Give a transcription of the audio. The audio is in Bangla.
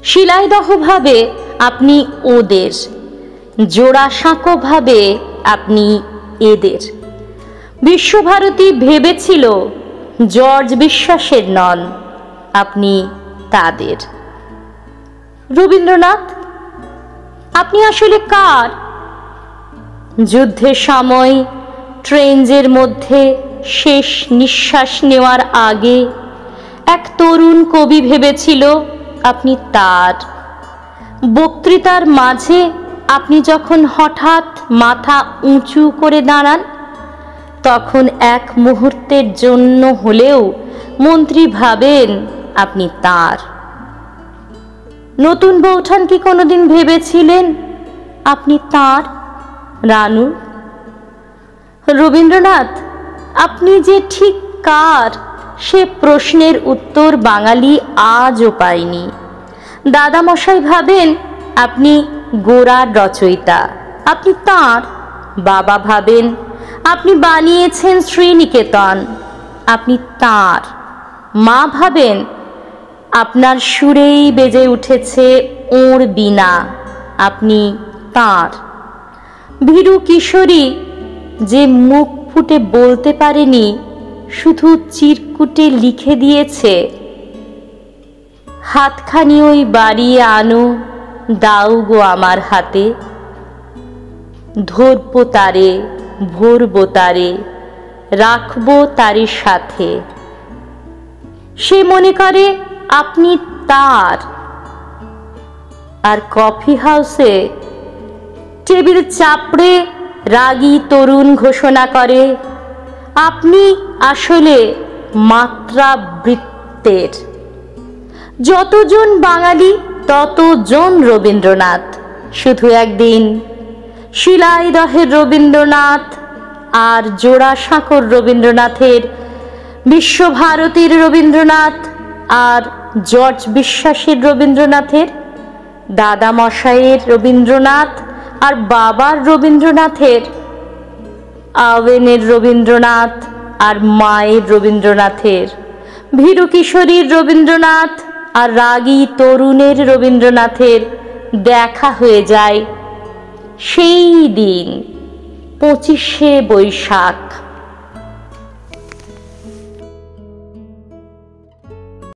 শিলাইদহ ভাবে আপনি ওদের, জোড়াসাঁকো ভাবে আপনি এদের। বিশ্বভারতী ভেবেছিল জর্জ বিশ্বাসের নন, আপনি তাদের। রবীন্দ্রনাথ, আপনি আসলে কার? যুদ্ধের সময় ট্রেঞ্জের মধ্যে শেষ নিঃশ্বাস নেওয়ার আগে এক তরুণ কবি ভেবেছিল আপনি তার। বক্তৃতার মাঝে আপনি যখন হঠাৎ মাথা উঁচু করে দাঁড়ান, তখন এক মুহূর্তের জন্য হলেও মন্ত্রী ভাবেন আপনি তার। নতুন বৌঠান কি কোনোদিন ভেবেছিলেন আপনি তার? রানু, রবীন্দ্রনাথ, আপনি যে ঠিক কার সে প্রশ্নের উত্তর বাঙালি আজও পায়নি। দাদামশাই ভাবেন আপনি গোরার রচয়িতা, আপনি তাঁর। বাবা ভাবেন আপনি বানিয়েছেন শ্রীনিকেতন, আপনি তাঁর। মা ভাবেন আপনার সুরেই বেজে উঠেছে ওর বীণা, আপনি তাঁর। ভীরু কিশোরী যে মুখ ফুটে বলতে পারেনি, শুধু চিরকুটে লিখে দিয়েছে, হাতখানি ওই বাড়িয়ে আনো, দাও গো আমার হাতে, ধরবো তারে, ভরবো তারে, রাখবো তারে সাথে। সে মনে করে আপনি তার। আর কফি হাউসে টেবিল চাপড়ে রাগী তরুণ ঘোষণা করে আপনি আসলে মাত্রাবৃত্তের। যতজন বাঙালি ততজন রবীন্দ্রনাথ। শুধু একদিন শিলাইদহের রবীন্দ্রনাথ আর জোড়াসাঁকোর রবীন্দ্রনাথের, বিশ্বভারতীর রবীন্দ্রনাথ আর জর্জ বিশ্বাসের রবীন্দ্রনাথের, দাদামশাইয়ের রবীন্দ্রনাথ আর বাবার রবীন্দ্রনাথের, আওয়েনের রবীন্দ্রনাথ আর মায়ের রবীন্দ্রনাথের, ভীরু কিশোরীর রবীন্দ্রনাথ আর রাগী তরুণের রবীন্দ্রনাথের দেখা হয়ে যায় সেই দিন 25শে বৈশাখ।